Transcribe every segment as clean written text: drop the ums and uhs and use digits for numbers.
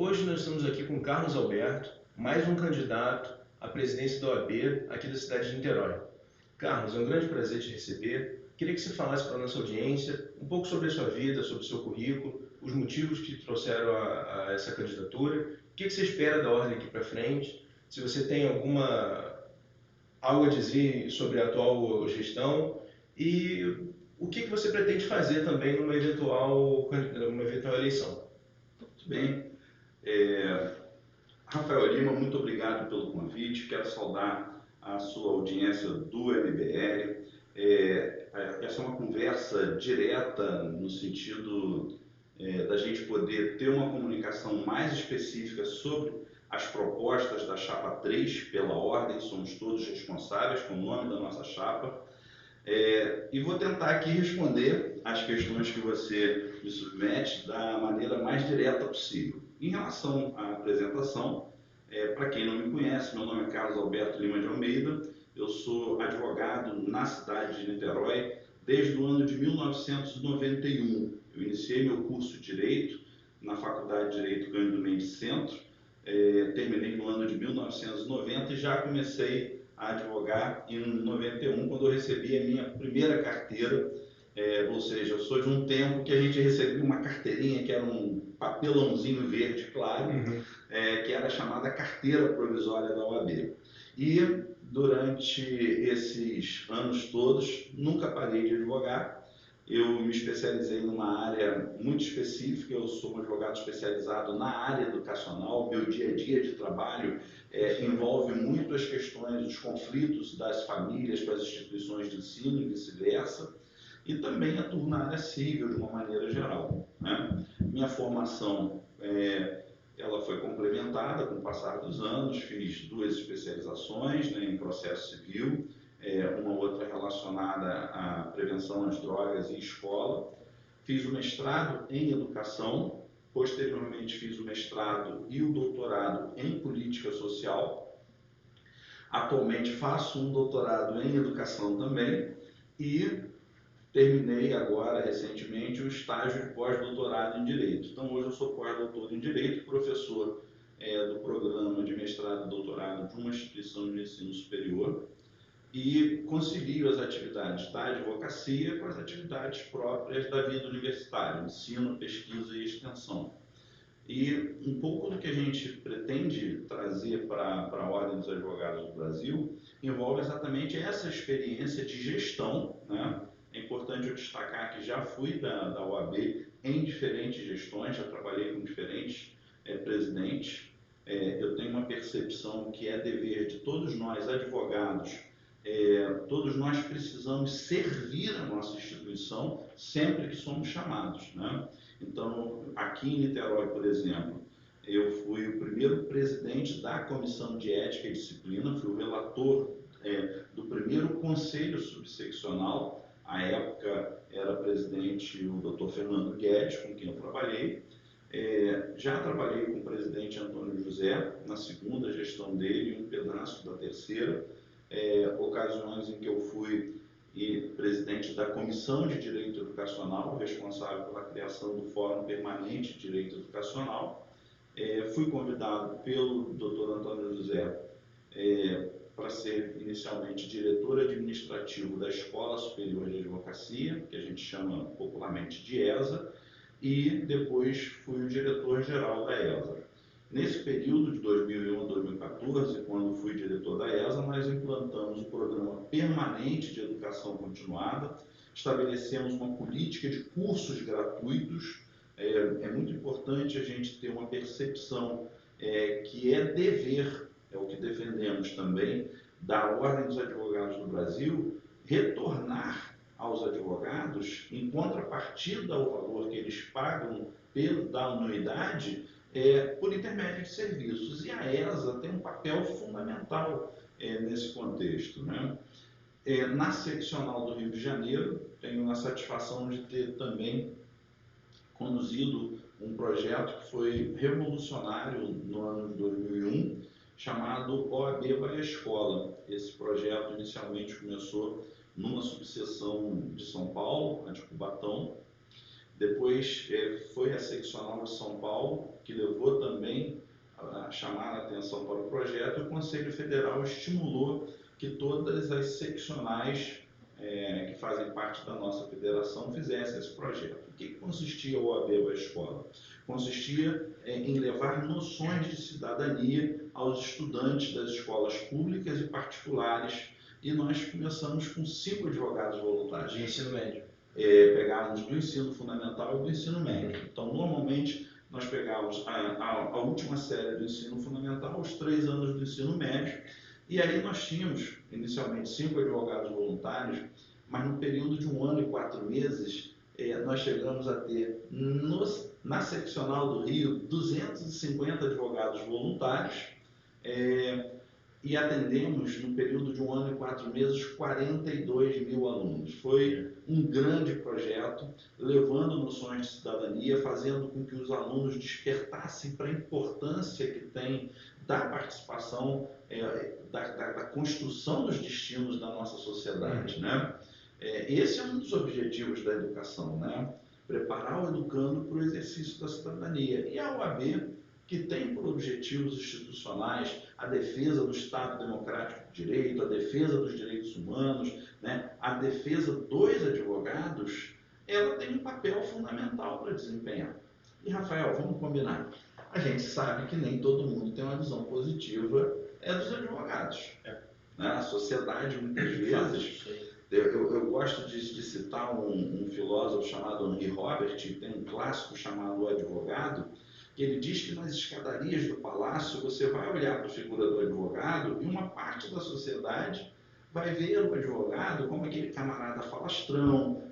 Hoje nós estamos aqui com Carlos Alberto, mais um candidato à presidência da OAB aqui da cidade de Niterói. Carlos, é um grande prazer te receber. Queria que você falasse para a nossa audiência um pouco sobre a sua vida, sobre o seu currículo, os motivos que te trouxeram a essa candidatura, o que você espera da ordem aqui para frente, se você tem algo a dizer sobre a atual gestão e o que você pretende fazer também numa eventual eleição. Muito bem. Rafael Lima, muito obrigado pelo convite. Quero saudar a sua audiência do MBL. Essa é uma conversa direta no sentido da gente poder ter uma comunicação mais específica sobre as propostas da Chapa 3, pela ordem, somos todos responsáveis com o nome da nossa chapa. E vou tentar aqui responder as questões que você me submete da maneira mais direta possível. Em relação à apresentação, para quem não me conhece, meu nome é Carlos Alberto Lima de Almeida, eu sou advogado na cidade de Niterói desde o ano de 1991. Eu iniciei meu curso de Direito na Faculdade de Direito Cândido Mendes Centro, terminei no ano de 1990 e já comecei a advogar em 91, quando eu recebi a minha primeira carteira, ou seja, eu sou de um tempo que a gente recebia uma carteirinha que era um papelãozinho verde claro, que era chamada carteira provisória da OAB. E durante esses anos todos, nunca parei de advogar. Eu me especializei numa área muito específica, eu sou um advogado especializado na área educacional, meu dia a dia de trabalho envolve muito as questões dos conflitos das famílias com as instituições de ensino e vice-versa, e também atuo na área civil de uma maneira geral, né? Minha formação ela foi complementada com o passar dos anos, fiz 2 especializações, né, em processo civil, uma outra relacionada à prevenção às drogas e escola. Fiz o mestrado em educação, posteriormente fiz o mestrado e o doutorado em política social. Atualmente faço um doutorado em educação também e terminei agora, recentemente, o estágio de pós-doutorado em Direito. Então, hoje eu sou pós-doutor em Direito, professor do programa de mestrado e doutorado de uma instituição de ensino superior e concilio as atividades da advocacia com as atividades próprias da vida universitária, ensino, pesquisa e extensão. E um pouco do que a gente pretende trazer para a Ordem dos Advogados do Brasil envolve exatamente essa experiência de gestão, né? É importante eu destacar que já fui da OAB em diferentes gestões, já trabalhei com diferentes presidentes. Eu tenho uma percepção que é dever de todos nós advogados, todos nós precisamos servir a nossa instituição sempre que somos chamados, né? Então, aqui em Niterói, por exemplo, eu fui o primeiro presidente da Comissão de Ética e Disciplina, fui o relator do primeiro Conselho Subseccional. À época era presidente o Dr. Fernando Guedes, com quem eu trabalhei. Já trabalhei com o presidente Antônio José, na segunda gestão dele, e um pedaço da terceira, ocasiões em que eu fui presidente da Comissão de Direito Educacional, responsável pela criação do Fórum Permanente de Direito Educacional. Fui convidado pelo Dr. Antônio José para ser inicialmente diretor administrativo da Escola Superior de Advocacia, que a gente chama popularmente de ESA, e depois fui o diretor-geral da ESA. Nesse período de 2001 a 2014, quando fui diretor da ESA, nós implantamos o programa permanente de educação continuada, estabelecemos uma política de cursos gratuitos. É muito importante a gente ter uma percepção que é dever, é o que defendemos também, da Ordem dos Advogados do Brasil, retornar aos advogados, em contrapartida ao valor que eles pagam da anuidade, por intermédio de serviços. E a ESA tem um papel fundamental nesse contexto, né? Na seccional do Rio de Janeiro, tenho a satisfação de ter também conduzido um projeto que foi revolucionário no ano de 2001, chamado OAB vai à Escola. Esse projeto inicialmente começou numa subseção de São Paulo, a de Cubatão, Depois foi a seccional de São Paulo, que levou também a chamar a atenção para o projeto, e o Conselho Federal estimulou que todas as seccionais que fazem parte da nossa federação fizessem esse projeto. O que consistia o OAB Boa Escola? Consistia em levar noções de cidadania aos estudantes das escolas públicas e particulares, e nós começamos com 5 advogados voluntários. De ensino médio. Pegávamos do ensino fundamental e do ensino médio. Então, normalmente, nós pegávamos a última série do ensino fundamental, os 3 anos do ensino médio, e aí nós tínhamos, inicialmente, 5 advogados voluntários, mas no período de 1 ano e 4 meses, nós chegamos a ter, na seccional do Rio, 250 advogados voluntários, e atendemos, no período de 1 ano e 4 meses, 42 mil alunos. Foi um grande projeto, levando noções de cidadania, fazendo com que os alunos despertassem para a importância que tem da participação, da construção dos destinos da nossa sociedade, né? Esse é um dos objetivos da educação, né? Preparar o educando para o exercício da cidadania. E a OAB, que tem por objetivos institucionais a defesa do Estado Democrático de Direito, a defesa dos direitos humanos, né, a defesa dos advogados, ela tem um papel fundamental para desempenhar. E, Rafael, vamos combinar. A gente sabe que nem todo mundo tem uma visão positiva dos advogados. Né? A sociedade, muitas vezes... Eu gosto de citar um filósofo chamado Henri Robert, que tem um clássico chamado O Advogado, que ele diz que nas escadarias do palácio você vai olhar para a figura do advogado e uma parte da sociedade vai ver o advogado como aquele camarada falastrão,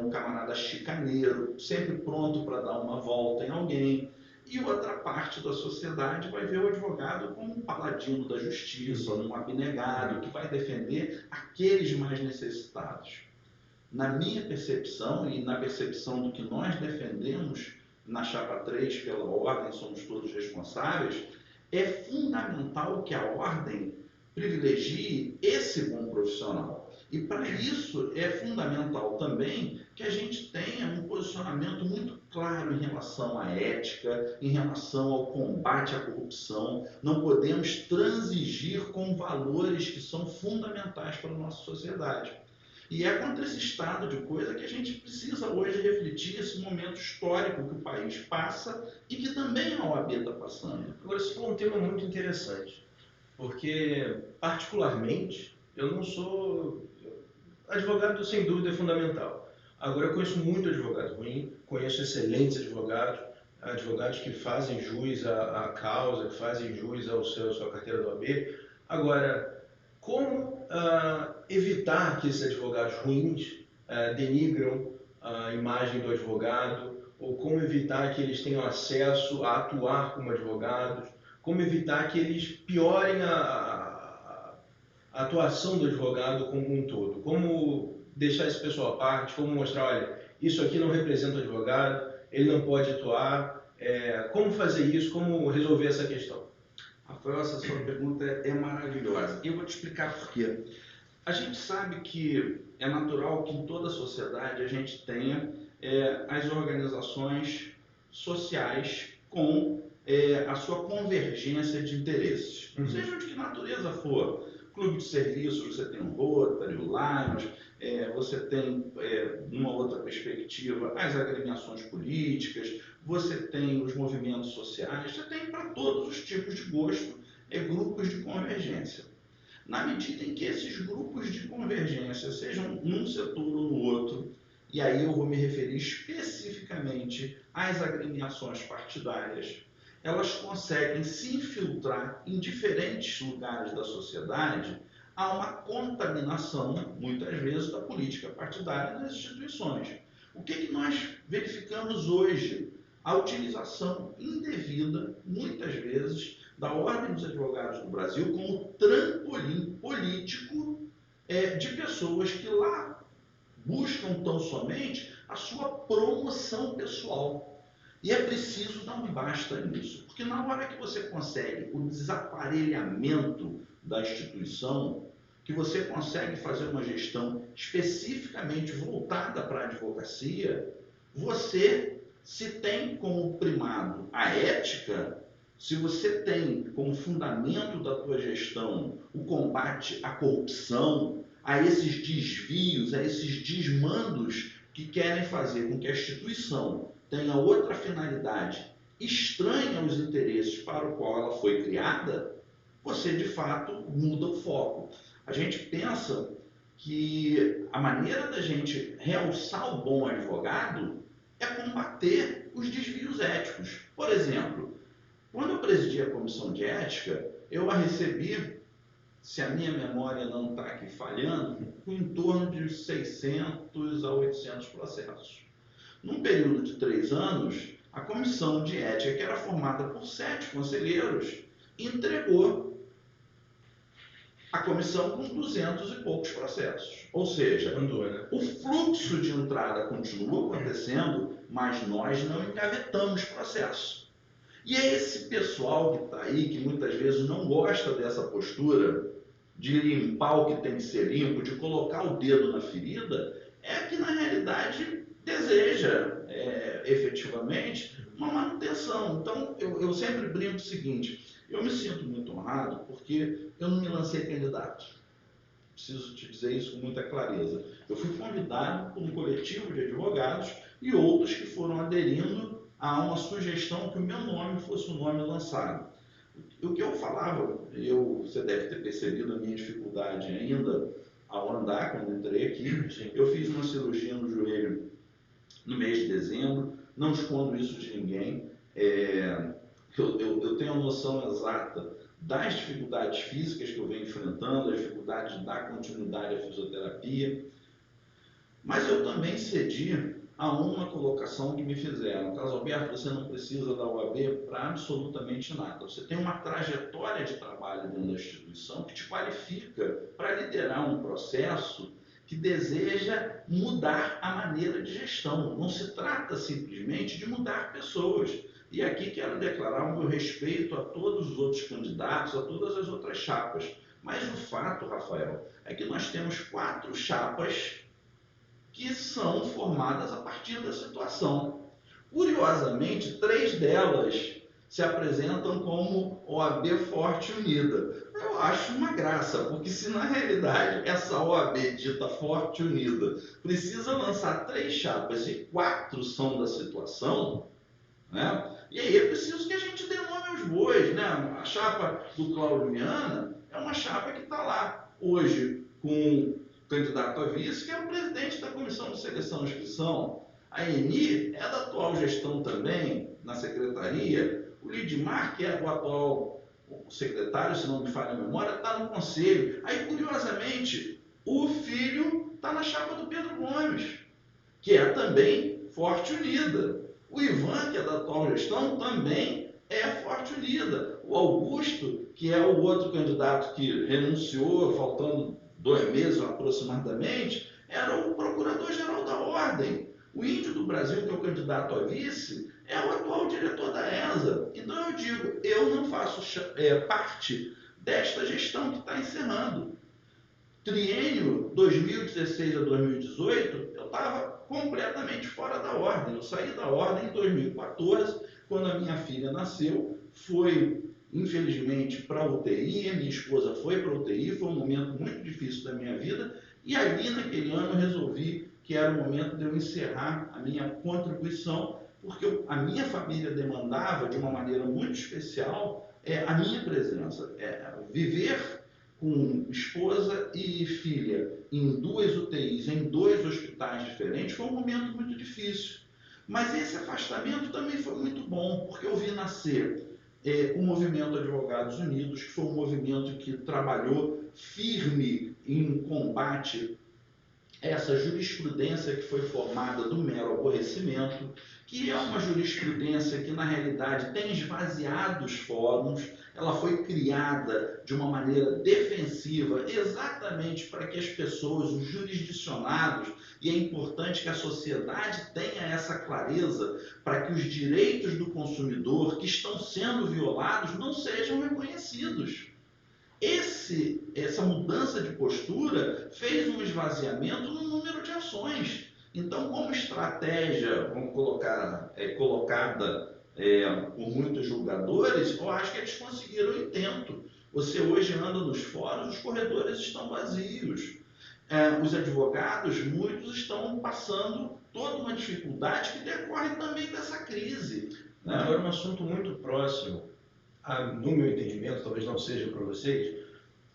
um camarada chicaneiro, sempre pronto para dar uma volta em alguém. E outra parte da sociedade vai ver o advogado como um paladino da justiça, um abnegado que vai defender aqueles mais necessitados. Na minha percepção e na percepção do que nós defendemos na chapa 3 pela ordem, somos todos responsáveis, é fundamental que a ordem privilegie esse bom profissional. E para isso é fundamental também que a gente tenha um posicionamento muito claro em relação à ética, em relação ao combate à corrupção. Não podemos transigir com valores que são fundamentais para a nossa sociedade. E é contra esse estado de coisa que a gente precisa hoje refletir esse momento histórico que o país passa e que também a OAB está passando. Agora, esse foi um tema muito interessante, porque, particularmente, eu não sou... Advogado, sem dúvida, é fundamental. Agora, eu conheço muito advogado ruim, conheço excelentes advogados, advogados que fazem jus à causa, que fazem jus à sua carteira do OAB. Agora, como evitar que esses advogados ruins denigram a imagem do advogado, ou como evitar que eles tenham acesso a atuar como advogados, como evitar que eles piorem a atuação do advogado como um todo, como deixar esse pessoal à parte, como mostrar, olha, isso aqui não representa o advogado, ele não pode atuar, como fazer isso, como resolver essa questão? Rafael, essa sua pergunta é maravilhosa. Eu vou te explicar por quê. A gente sabe que é natural que em toda a sociedade a gente tenha as organizações sociais com a sua convergência de interesses. Seja de que natureza for. Clube de serviços, você tem o Rotary, o Lions, você tem, numa outra perspectiva, as agremiações políticas, você tem os movimentos sociais, você tem para todos os tipos de gosto grupos de convergência. Na medida em que esses grupos de convergência sejam num setor ou no outro, e aí eu vou me referir especificamente às agremiações partidárias, elas conseguem se infiltrar em diferentes lugares da sociedade a uma contaminação, muitas vezes, da política partidária das instituições. O que nós verificamos hoje? A utilização indevida, muitas vezes, da Ordem dos Advogados do Brasil como trampolim político de pessoas que lá buscam tão somente a sua promoção pessoal. E é preciso dar um basta nisso, porque na hora que você consegue o desaparelhamento da instituição, que você consegue fazer uma gestão especificamente voltada para a advocacia, Você, se tem como primado a ética, se você tem como fundamento da tua gestão o combate à corrupção, a esses desvios, a esses desmandos que querem fazer com que a instituição tenha outra finalidade estranha aos interesses para o qual ela foi criada, você de fato muda o foco. A gente pensa que a maneira da gente realçar o bom advogado é combater os desvios éticos. Por exemplo, quando eu presidi a comissão de ética, eu a recebi, se a minha memória não está aqui falhando, em torno de 600 a 800 processos. Num período de 3 anos, a comissão de ética, que era formada por 7 conselheiros, entregou a comissão com 200 e poucos processos. Ou seja, o fluxo de entrada continua acontecendo, mas nós não engavetamos processo. E é esse pessoal que está aí, que muitas vezes não gosta dessa postura de limpar o que tem que ser limpo, de colocar o dedo na ferida, é que na realidade deseja efetivamente uma manutenção. Então eu sempre brinco o seguinte: eu me sinto muito honrado porque eu não me lancei candidato. Preciso te dizer isso com muita clareza. Eu fui convidado por um coletivo de advogados e outros que foram aderindo a uma sugestão que o meu nome fosse o nome lançado. O que eu falava, você deve ter percebido a minha dificuldade ainda ao andar quando entrei aqui. Sim. Eu fiz uma cirurgia no joelho no mês de dezembro, não escondo isso de ninguém. Eu tenho a noção exata das dificuldades físicas que eu venho enfrentando, as dificuldades de dar continuidade à fisioterapia, mas eu também cedi a uma colocação que me fizeram. Carlos Alberto, você não precisa da OAB para absolutamente nada. Você tem uma trajetória de trabalho dentro da instituição que te qualifica para liderar um processo que deseja mudar a maneira de gestão. Não se trata simplesmente de mudar pessoas. E aqui quero declarar o meu respeito a todos os outros candidatos, a todas as outras chapas. Mas o fato, Rafael, é que nós temos 4 chapas que são formadas a partir da situação. Curiosamente, 3 delas se apresentam como OAB Forte Unida. Eu acho uma graça, porque se na realidade essa OAB dita Forte Unida precisa lançar 3 chapas e 4 são da situação, né? E aí é preciso que a gente dê nome aos bois, né? A chapa do Cláudio Viana é uma chapa que está lá hoje com candidato a vice, que é o presidente da Comissão de Seleção e Inscrição. A Eni é da atual gestão também, na secretaria. O Lidmar, que é o atual secretário, se não me falha a memória, está no conselho. Aí, curiosamente, o filho está na chapa do Pedro Gomes, que é também Forte Unida. O Ivan, que é da atual gestão, também é Forte Unida. O Augusto, que é o outro candidato que renunciou, faltando 2 meses aproximadamente, era o procurador-geral da Ordem. O Índio do Brasil, que é o candidato a vice, é o atual diretor da ESA. Então eu digo, eu não faço parte desta gestão que está encerrando. Triênio 2016 a 2018, eu estava completamente fora da Ordem. Eu saí da Ordem em 2014, quando a minha filha nasceu, foi infelizmente para a UTI, minha esposa foi para a UTI, foi um momento muito difícil da minha vida, e ali naquele ano eu resolvi que era o momento de eu encerrar a minha contribuição, porque a minha família demandava de uma maneira muito especial a minha presença. Viver com esposa e filha em 2 UTIs, em 2 hospitais diferentes, foi um momento muito difícil. Mas esse afastamento também foi muito bom, porque eu vi nascer o Movimento Advogados Unidos, que foi um movimento que trabalhou firme em combate a essa jurisprudência que foi formada do mero aborrecimento, que é uma jurisprudência que, na realidade, tem esvaziado os fóruns. Ela foi criada de uma maneira defensiva, exatamente para que as pessoas, os jurisdicionados, e é importante que a sociedade tenha essa clareza, para que os direitos do consumidor que estão sendo violados não sejam reconhecidos. Essa mudança de postura fez um esvaziamento no número de ações. Então, como estratégia, vamos colocar, colocada por muitos julgadores, eu acho que eles conseguiram o intento. Você hoje anda nos fóruns, os corredores estão vazios. Os advogados, muitos estão passando toda uma dificuldade que decorre também dessa crise. Né? Agora, um assunto muito próximo, no meu entendimento, talvez não seja para vocês,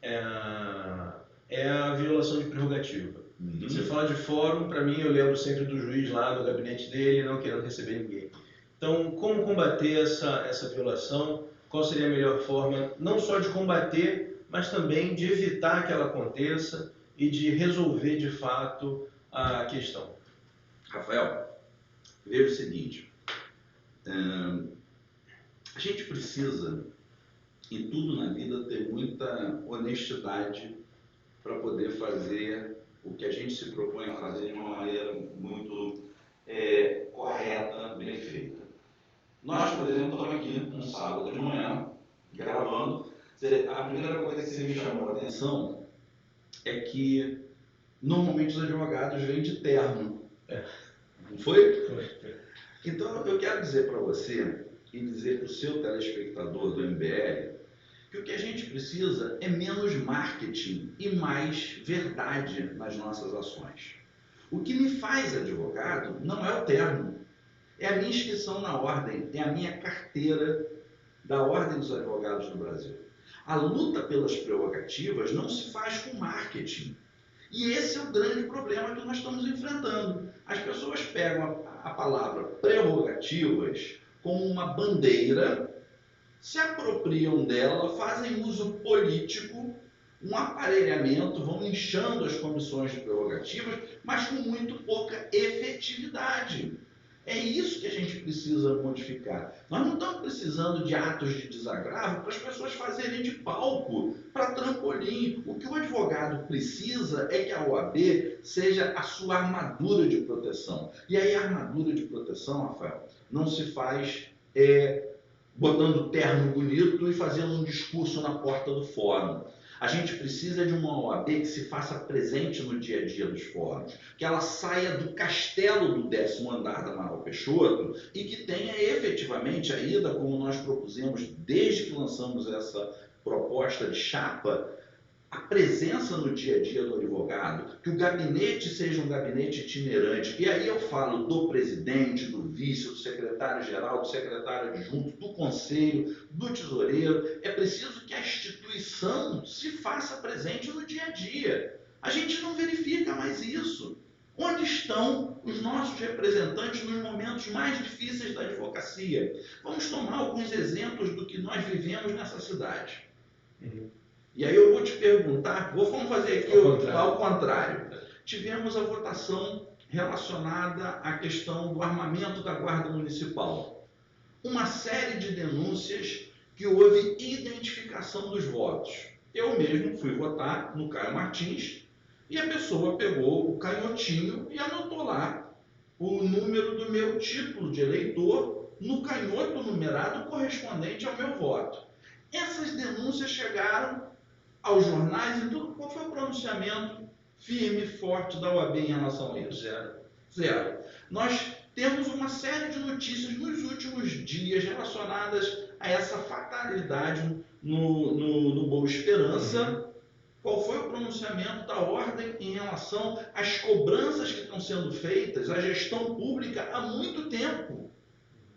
é a violação de prerrogativa. Você fala de fórum, para mim, eu lembro sempre do juiz lá no gabinete dele, não querendo receber ninguém. Então, como combater essa violação? Qual seria a melhor forma, não só de combater, mas também de evitar que ela aconteça e de resolver, de fato, a questão? Rafael, veja o seguinte, a gente precisa, em tudo na vida, ter muita honestidade para poder fazer o que a gente se propõe a fazer de uma maneira muito correta, bem feita. Nós, por exemplo, estamos aqui um sábado de manhã, gravando. A primeira coisa que você me chamou a atenção é que normalmente os advogados vêm de terno. Não foi? Foi. Então, eu quero dizer para você e dizer para o seu telespectador do MBL que o que a gente precisa é menos marketing e mais verdade nas nossas ações. O que me faz advogado não é o terno, é a minha inscrição na ordem, é a minha carteira da Ordem dos Advogados do Brasil. A luta pelas prerrogativas não se faz com marketing. E esse é o grande problema que nós estamos enfrentando. As pessoas pegam a palavra prerrogativas como uma bandeira, se apropriam dela, fazem uso político, um aparelhamento, vão inchando as comissões de prerrogativas, mas com muito pouca efetividade. É isso que a gente precisa modificar. Nós não estamos precisando de atos de desagravo para as pessoas fazerem de palco, para trampolim. O que o advogado precisa é que a OAB seja a sua armadura de proteção. E aí a armadura de proteção, Rafael, não se faz botando terno bonito e fazendo um discurso na porta do fórum. A gente precisa de uma OAB que se faça presente no dia a dia dos fóruns, que ela saia do castelo do 10º andar da Amaral Peixoto e que tenha efetivamente a ida, como nós propusemos desde que lançamos essa proposta de chapa, a presença no dia a dia do advogado, que o gabinete seja um gabinete itinerante. E aí eu falo do presidente, do vice, do secretário-geral, do secretário adjunto, do conselho, do tesoureiro. É preciso que a instituição se faça presente no dia a dia. A gente não verifica mais isso. Onde estão os nossos representantes nos momentos mais difíceis da advocacia? Vamos tomar alguns exemplos do que nós vivemos nessa cidade. E aí eu vou te perguntar, vamos fazer aqui ao contrário. Tivemos a votação relacionada à questão do armamento da Guarda Municipal. Uma série de denúncias que houve identificação dos votos. Eu mesmo fui votar no Caio Martins e a pessoa pegou o canhotinho e anotou lá o número do meu título de eleitor no canhoto numerado correspondente ao meu voto. Essas denúncias chegaram aos jornais e tudo. Qual foi o pronunciamento firme e forte da OAB em relação a isso? Zero. Nós temos uma série de notícias nos últimos dias relacionadas a essa fatalidade no Boa Esperança. Qual foi o pronunciamento da ordem em relação às cobranças que estão sendo feitas à gestão pública há muito tempo?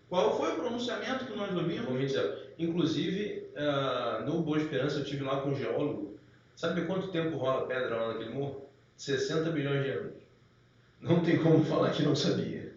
Qual foi o pronunciamento que nós ouvimos? Inclusive, no Boa Esperança, eu estive lá com um geólogo. Sabe quanto tempo rola pedra lá naquele morro? 60 bilhões de anos. Não tem como falar que não sabia.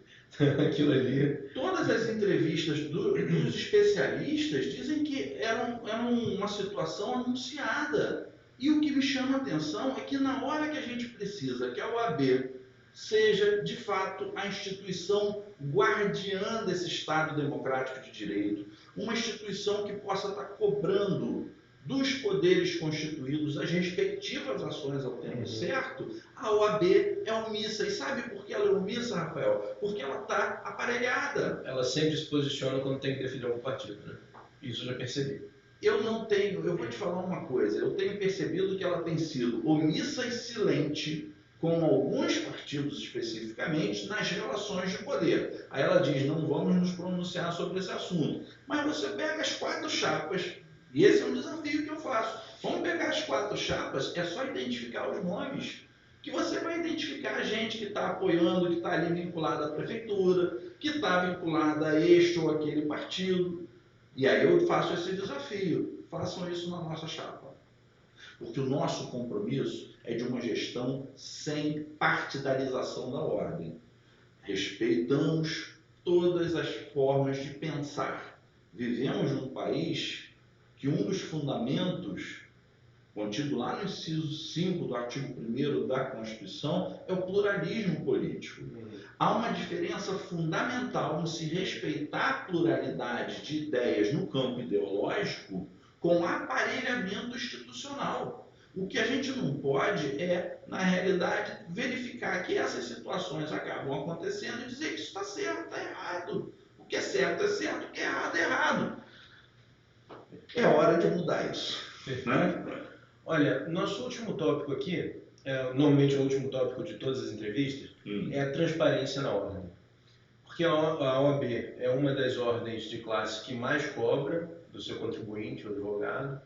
Aquilo ali... Todas as entrevistas dos especialistas dizem que era uma situação anunciada. E o que me chama a atenção é que na hora que a gente precisa que a OAB seja, de fato, a instituição guardiã desse Estado democrático de direito, uma instituição que possa estar cobrando dos poderes constituídos as respectivas ações ao tempo certo, a OAB é omissa. E sabe por que ela é omissa, Rafael? Porque ela está aparelhada. Ela sempre se posiciona quando tem que defender algum partido, né? Isso eu já percebi. Eu vou te falar uma coisa, eu tenho percebido que ela tem sido omissa e silente com alguns partidos especificamente nas relações de poder. Aí ela diz, não vamos nos pronunciar sobre esse assunto. Mas você pega as 4 chapas, e esse é um desafio que eu faço. Vamos pegar as 4 chapas, é só identificar os nomes, que você vai identificar a gente que está apoiando, que está ali vinculada à prefeitura, que está vinculada a este ou aquele partido. E aí eu faço esse desafio. Façam isso na nossa chapa. Porque o nosso compromisso é de uma gestão sem partidarização da ordem. Respeitamos todas as formas de pensar. Vivemos num país que um dos fundamentos, contido lá no inciso 5 do artigo 1º da Constituição, é o pluralismo político. Há uma diferença fundamental no se respeitar a pluralidade de ideias no campo ideológico com aparelhamento institucional. O que a gente não pode é, na realidade, verificar que essas situações acabam acontecendo e dizer que isso está certo, está errado. O que é certo, o que é errado. É hora de mudar isso. Né? Olha, nosso último tópico aqui, normalmente o último tópico de todas as entrevistas, é a transparência na ordem. Porque a OAB é uma das ordens de classe que mais cobra do seu contribuinte, o advogado,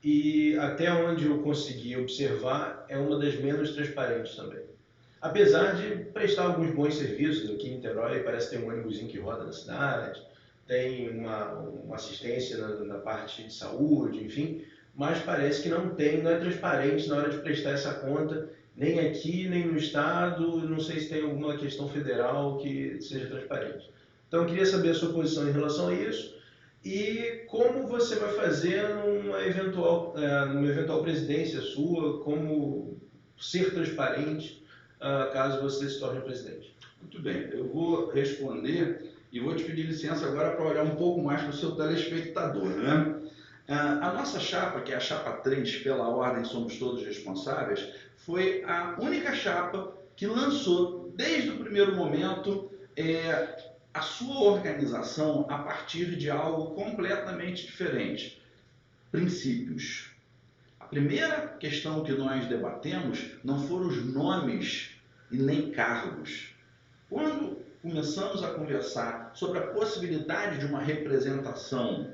e até onde eu consegui observar, é uma das menos transparentes também. Apesar de prestar alguns bons serviços aqui em Niterói, parece ter um ônibusinho que roda na cidade, tem uma assistência na parte de saúde, enfim, mas parece que não é transparente na hora de prestar essa conta, nem aqui, nem no Estado, não sei se tem alguma questão federal que seja transparente. Então, eu queria saber a sua posição em relação a isso e como você vai fazer numa eventual presidência sua, como ser transparente caso você se torne presidente. Muito bem, eu vou responder e vou te pedir licença agora para olhar um pouco mais para o seu telespectador, né? A nossa chapa, que é a chapa 3, pela ordem Somos Todos Responsáveis, foi a única chapa que lançou, desde o primeiro momento, a sua organização a partir de algo completamente diferente. Princípios. A primeira questão que nós debatemos não foram os nomes e nem cargos. Quando começamos a conversar sobre a possibilidade de uma representação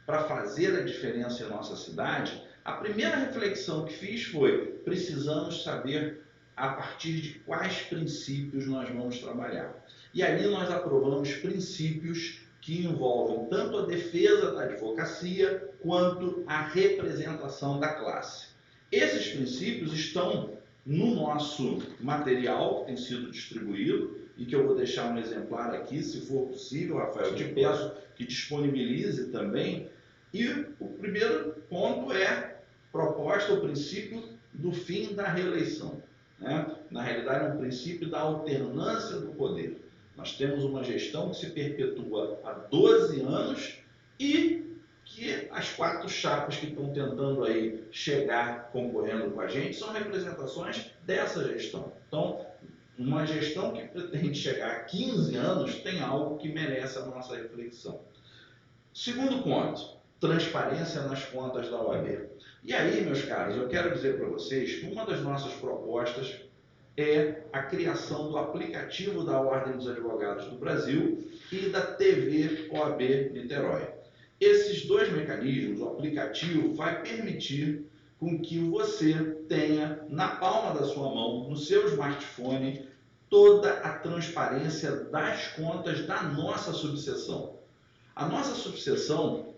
para fazer a diferença em nossa cidade, a primeira reflexão que fiz foi: precisamos saber a partir de quais princípios nós vamos trabalhar. E ali nós aprovamos princípios que envolvem tanto a defesa da advocacia quanto a representação da classe. Esses princípios estão no nosso material que tem sido distribuído e que eu vou deixar um exemplar aqui, se for possível, Rafael, te peço que disponibilize também. E o primeiro ponto é proposta, o princípio do fim da reeleição. Né? Na realidade, é um princípio da alternância do poder. Nós temos uma gestão que se perpetua há 12 anos e que as 4 chapas que estão tentando aí chegar concorrendo com a gente são representações dessa gestão. Então, uma gestão que pretende chegar a 15 anos tem algo que merece a nossa reflexão. Segundo ponto, transparência nas contas da OAB. E aí, meus caros, eu quero dizer para vocês que uma das nossas propostas é a criação do aplicativo da Ordem dos Advogados do Brasil e da TV OAB Niterói. Esses 2 mecanismos, o aplicativo vai permitir com que você tenha na palma da sua mão, no seu smartphone, toda a transparência das contas da nossa subseção. A nossa subseção,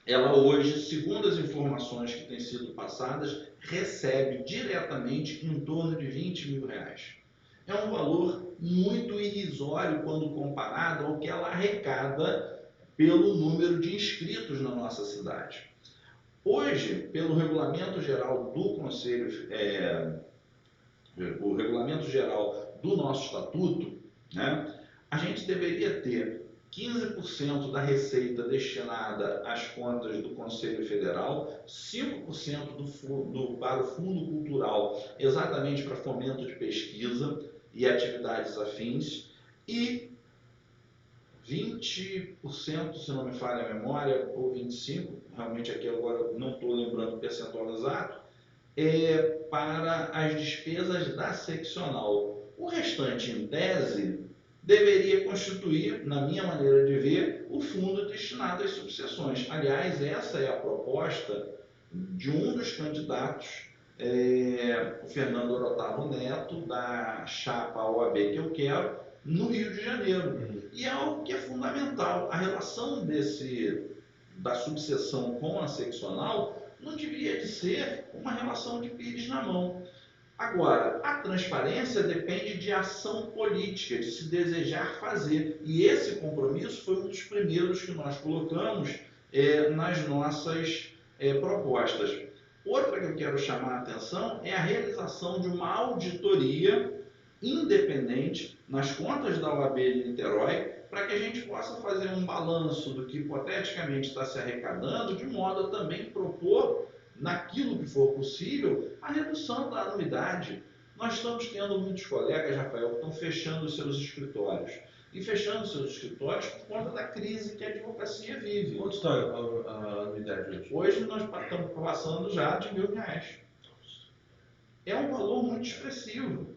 ela hoje, segundo as informações que têm sido passadas, recebe diretamente em torno de R$20 mil. É um valor muito irrisório quando comparado ao que ela arrecada pelo número de inscritos na nossa cidade. Hoje, pelo Regulamento Geral do Conselho, o Regulamento Geral do nosso Estatuto, né, a gente deveria ter 15% da receita destinada às contas do Conselho Federal, 5% para o Fundo Cultural, exatamente para fomento de pesquisa e atividades afins, e 20%, se não me falha a memória, ou 25%, realmente aqui agora não estou lembrando o percentual exato, para as despesas da seccional. O restante, em tese, deveria constituir, na minha maneira de ver, o fundo destinado às subseções. Aliás, essa é a proposta de um dos candidatos, o Fernando Orotavo Neto, da chapa OAB que eu quero, no Rio de Janeiro. E é algo que é fundamental. A relação da subseção com a seccional não devia de ser uma relação de pires na mão. Agora, a transparência depende de ação política, de se desejar fazer. E esse compromisso foi um dos primeiros que nós colocamos nas nossas propostas. Outra que eu quero chamar a atenção é a realização de uma auditoria independente nas contas da OAB de Niterói, para que a gente possa fazer um balanço do que hipoteticamente está se arrecadando, de modo a também propor, naquilo que for possível, a redução da anuidade. Nós estamos tendo muitos colegas, Rafael, que estão fechando os seus escritórios. E fechando os seus escritórios por conta da crise que a advocacia vive. Quanto está a anuidade hoje? Hoje nós estamos passando já de R$1.000. É um valor muito expressivo.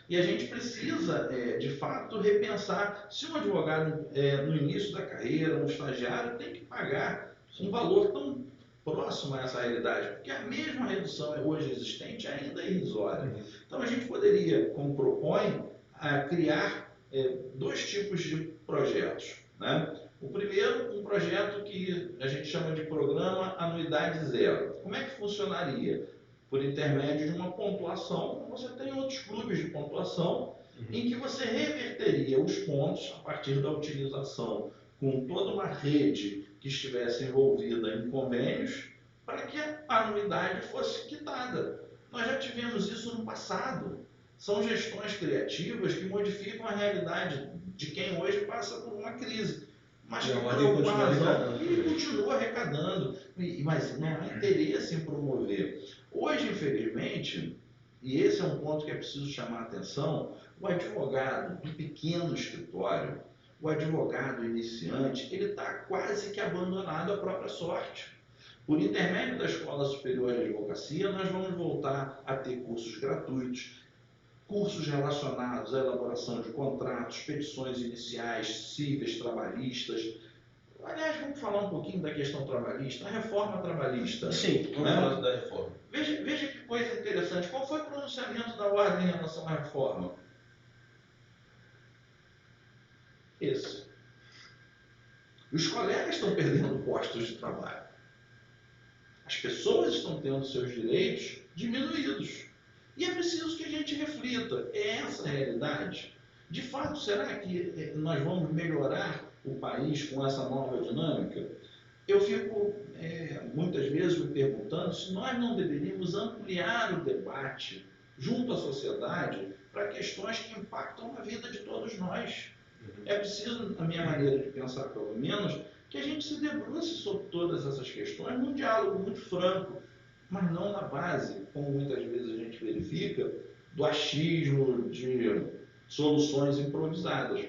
E a gente precisa, de fato, repensar se um advogado, no início da carreira, um estagiário, tem que pagar um valor tão próximo a essa realidade, porque a mesma redução hoje existente ainda é irrisória. Então a gente poderia, como propõe, criar dois tipos de projetos. O primeiro, um projeto que a gente chama de programa anuidade zero. Como é que funcionaria? Por intermédio de uma pontuação, como você tem outros clubes de pontuação, em que você reverteria os pontos a partir da utilização com toda uma rede que estivesse envolvida em convênios, para que a anuidade fosse quitada. Nós já tivemos isso no passado. São gestões criativas que modificam a realidade de quem hoje passa por uma crise. Mas que por alguma razão ele continua arrecadando. Mas não há interesse em promover. Hoje, infelizmente, e esse é um ponto que é preciso chamar a atenção, o advogado do pequeno escritório, o advogado iniciante, ele está quase que abandonado à própria sorte. Por intermédio da Escola Superior de Advocacia, nós vamos voltar a ter cursos gratuitos, cursos relacionados à elaboração de contratos, petições iniciais, cíveis, trabalhistas. Aliás, vamos falar um pouquinho da questão trabalhista, a reforma trabalhista. Sim, vamos falar da reforma. Veja que coisa interessante. Qual foi o pronunciamento da ordem em relação à reforma? Esse. Os colegas estão perdendo postos de trabalho. As pessoas estão tendo seus direitos diminuídos. E é preciso que a gente reflita. É essa a realidade? De fato, será que nós vamos melhorar o país com essa nova dinâmica? Eu fico muitas vezes me perguntando se nós não deveríamos ampliar o debate junto à sociedade para questões que impactam na vida de todos nós. É preciso, na minha maneira de pensar, pelo menos, que a gente se debruce sobre todas essas questões num diálogo muito franco, mas não na base, como muitas vezes a gente verifica, do achismo, de soluções improvisadas.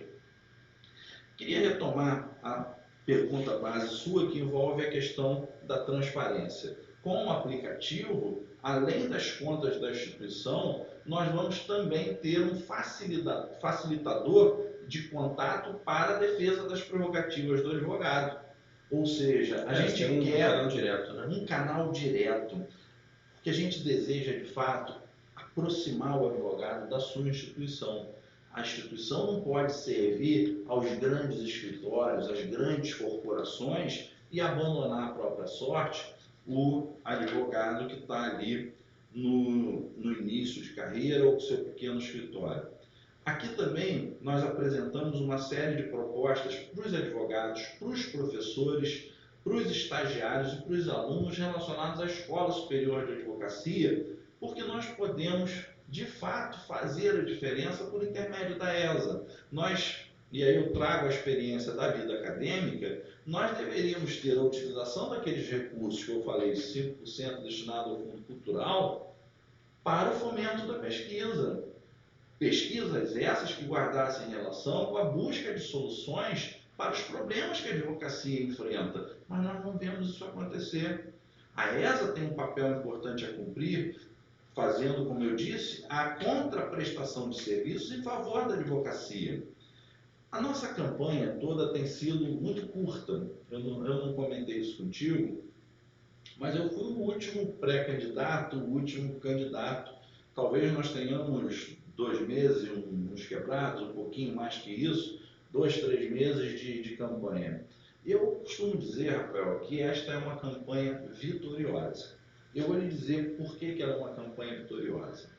Queria retomar a pergunta base sua, que envolve a questão da transparência. Com o aplicativo, além das contas da instituição, nós vamos também ter um facilitador de contato para a defesa das prerrogativas do advogado. Ou seja, a gente quer canal direto, né? Um canal direto, porque a gente deseja, de fato, aproximar o advogado da sua instituição. A instituição não pode servir aos grandes escritórios, às grandes corporações e abandonar a própria sorte o advogado que está ali no início de carreira ou com seu pequeno escritório. Aqui também nós apresentamos uma série de propostas para os advogados, para os professores, para os estagiários e para os alunos relacionados à Escola Superior de Advocacia, porque nós podemos, de fato, fazer a diferença por intermédio da ESA. E aí eu trago a experiência da vida acadêmica, nós deveríamos ter a utilização daqueles recursos que eu falei, 5% destinado ao fundo cultural, para o fomento da pesquisa. Pesquisas essas que guardassem relação com a busca de soluções para os problemas que a advocacia enfrenta. Mas nós não vemos isso acontecer. A ESA tem um papel importante a cumprir, fazendo, como eu disse, a contraprestação de serviços em favor da advocacia. A nossa campanha toda tem sido muito curta. Eu não comentei isso contigo, mas eu fui o último pré-candidato, o último candidato. Talvez nós tenhamos 2 meses, uns quebrados, um pouquinho mais que isso, 2, 3 meses de campanha. Eu costumo dizer, Rafael, que esta é uma campanha vitoriosa. Eu vou lhe dizer por que ela é uma campanha vitoriosa.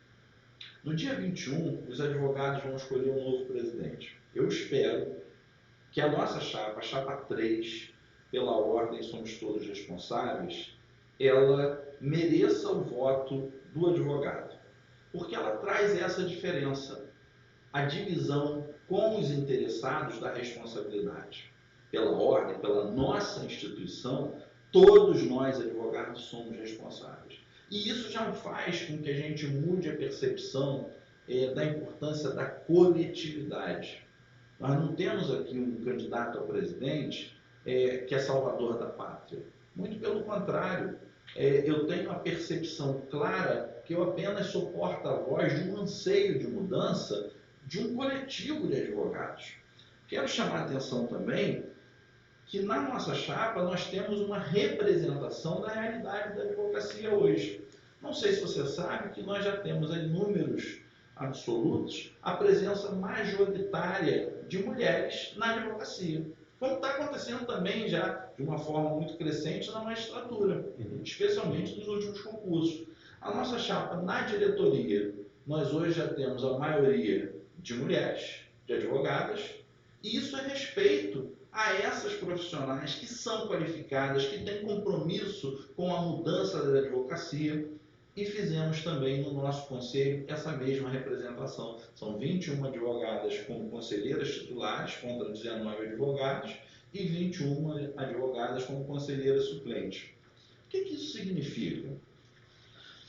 No dia 21, os advogados vão escolher um novo presidente. Eu espero que a nossa chapa, a chapa 3, pela ordem somos todos responsáveis, ela mereça o voto do advogado. Porque ela traz essa diferença, a divisão com os interessados da responsabilidade. Pela ordem, pela nossa instituição, todos nós, advogados, somos responsáveis. E isso já faz com que a gente mude a percepção da importância da coletividade. Nós não temos aqui um candidato a presidente que é salvador da pátria. Muito pelo contrário, eu tenho a percepção clara que eu apenas sou porta-voz de um anseio de mudança de um coletivo de advogados. Quero chamar a atenção também que na nossa chapa nós temos uma representação da realidade da advocacia hoje. Não sei se você sabe que nós já temos em números absolutos a presença majoritária de mulheres na advocacia, como está acontecendo também já de uma forma muito crescente na magistratura, especialmente nos últimos concursos. A nossa chapa na diretoria, nós hoje já temos a maioria de mulheres, de advogadas, e isso é respeito a essas profissionais que são qualificadas, que têm compromisso com a mudança da advocacia, e fizemos também no nosso conselho essa mesma representação. São 21 advogadas como conselheiras titulares contra 19 advogados e 21 advogadas como conselheiras suplentes. O que isso significa?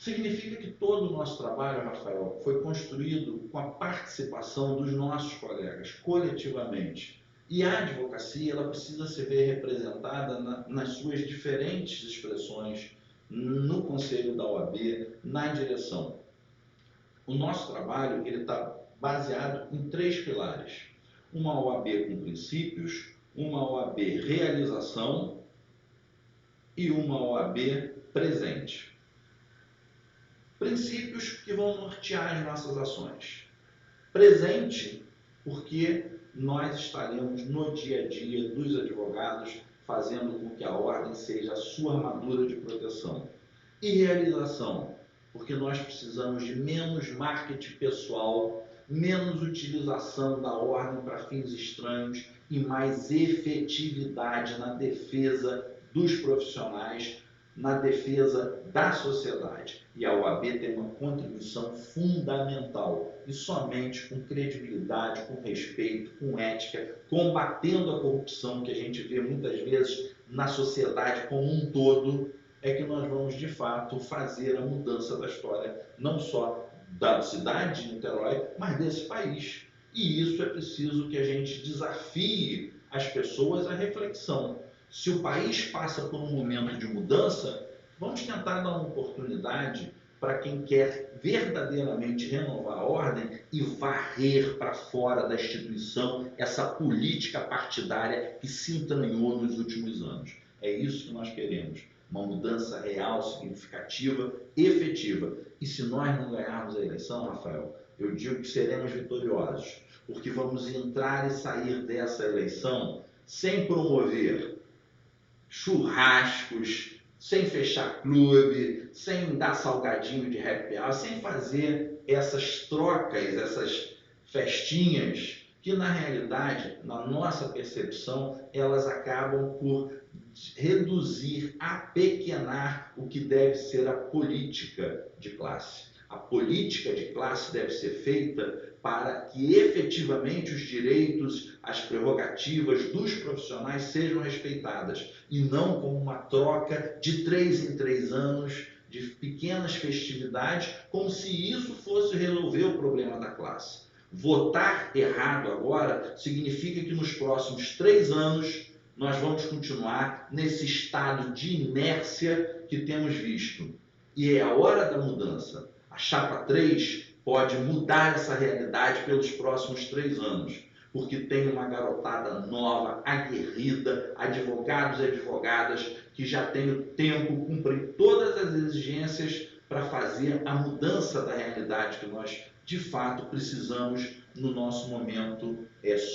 Significa que todo o nosso trabalho, Rafael, foi construído com a participação dos nossos colegas, coletivamente. E a advocacia ela precisa se ver representada nas suas diferentes expressões, no conselho da OAB, na direção. O nosso trabalho está baseado em 3 pilares. Uma OAB com princípios, uma OAB realização e uma OAB presente. Princípios que vão nortear as nossas ações. Presente, porque nós estaremos no dia a dia dos advogados, fazendo com que a ordem seja a sua armadura de proteção. E realização, porque nós precisamos de menos marketing pessoal, menos utilização da ordem para fins estranhos e mais efetividade na defesa dos profissionais, na defesa da sociedade. E a OAB tem uma contribuição fundamental, e somente com credibilidade, com respeito, com ética, combatendo a corrupção que a gente vê muitas vezes na sociedade como um todo, é que nós vamos de fato fazer a mudança da história, não só da cidade de Niterói, mas desse país. E isso é preciso que a gente desafie as pessoas à reflexão. Se o país passa por um momento de mudança, vamos tentar dar uma oportunidade para quem quer verdadeiramente renovar a ordem e varrer para fora da instituição essa política partidária que se entranhou nos últimos anos. É isso que nós queremos, uma mudança real, significativa, efetiva. E se nós não ganharmos a eleição, Rafael, eu digo que seremos vitoriosos, porque vamos entrar e sair dessa eleição sem promover churrascos, sem fechar clube, sem dar salgadinho de happy hour, sem fazer essas trocas, essas festinhas, que na realidade, na nossa percepção, elas acabam por reduzir, apequenar o que deve ser a política de classe. A política de classe deve ser feita para que efetivamente os direitos, as prerrogativas dos profissionais sejam respeitadas e não como uma troca de 3 em 3 anos de pequenas festividades, como se isso fosse resolver o problema da classe. Votar errado agora significa que nos próximos 3 anos nós vamos continuar nesse estado de inércia que temos visto. E é a hora da mudança. A Chapa 3 pode mudar essa realidade pelos próximos 3 anos, porque tem uma garotada nova, aguerrida, advogados e advogadas que já têm o tempo, cumprem todas as exigências para fazer a mudança da realidade que nós, de fato, precisamos no nosso momento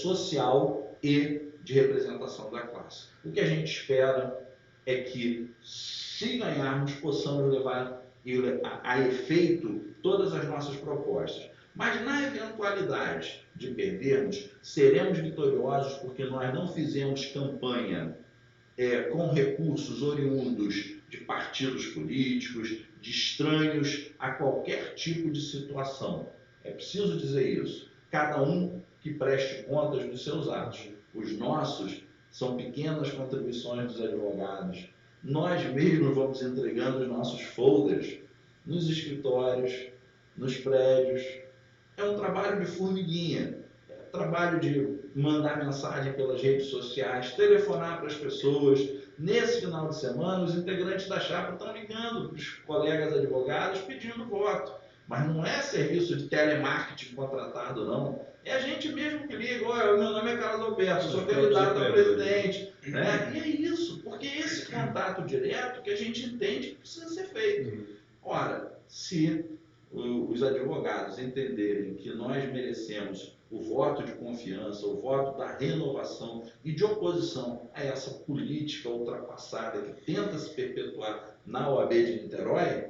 social e de representação da classe. O que a gente espera é que, se ganharmos, possamos levar a efeito todas as nossas propostas. Mas na eventualidade de perdermos, seremos vitoriosos porque nós não fizemos campanha com recursos oriundos de partidos políticos, de estranhos a qualquer tipo de situação. É preciso dizer isso. Cada um que preste contas dos seus atos. Os nossos são pequenas contribuições dos advogados. Nós mesmos vamos entregando os nossos folders nos escritórios, nos prédios. É um trabalho de formiguinha. É um trabalho de mandar mensagem pelas redes sociais, telefonar para as pessoas. Nesse final de semana, os integrantes da chapa estão ligando para os colegas advogados pedindo voto. Mas não é serviço de telemarketing contratado, não. É a gente mesmo que liga. Olha, meu nome é Carlos Alberto, sou candidato a presidente. Né? E é isso, porque é esse contato direto que a gente entende que precisa ser feito. Ora, se os advogados entenderem que nós merecemos o voto de confiança, o voto da renovação e de oposição a essa política ultrapassada que tenta se perpetuar na OAB de Niterói,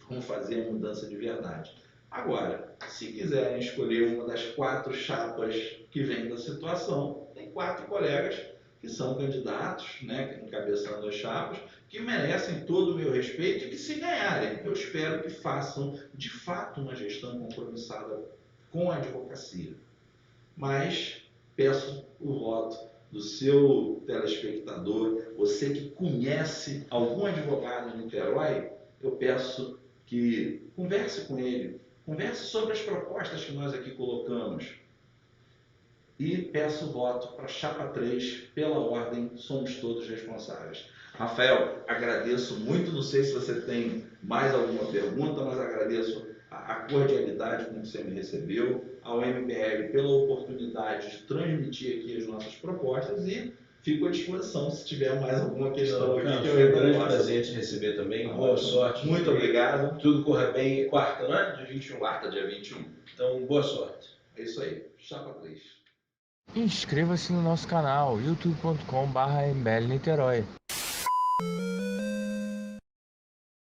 vamos fazer a mudança de verdade. Agora, se quiserem escolher uma das 4 chapas que vem da situação, tem 4 colegas que são candidatos, né, encabeçando as chapas, que merecem todo o meu respeito e que, se ganharem, eu espero que façam, de fato, uma gestão compromissada com a advocacia. Mas peço o voto do seu telespectador, você que conhece algum advogado em Niterói, eu peço que converse com ele, converse sobre as propostas que nós aqui colocamos e peço o voto para a Chapa 3, pela ordem, somos todos responsáveis. Rafael, agradeço muito, não sei se você tem mais alguma pergunta, mas agradeço a cordialidade com que você me recebeu, ao MBL pela oportunidade de transmitir aqui as nossas propostas e fico à disposição se tiver mais alguma questão. Foi um grande prazer te receber também. Boa sorte. Muito obrigado. Tudo corra bem. Quarta, não é? Dia 21. Quarta, dia 21. Então, boa sorte. É isso aí. Chapa 3. Inscreva-se no nosso canal youtube.com/MBL Niterói.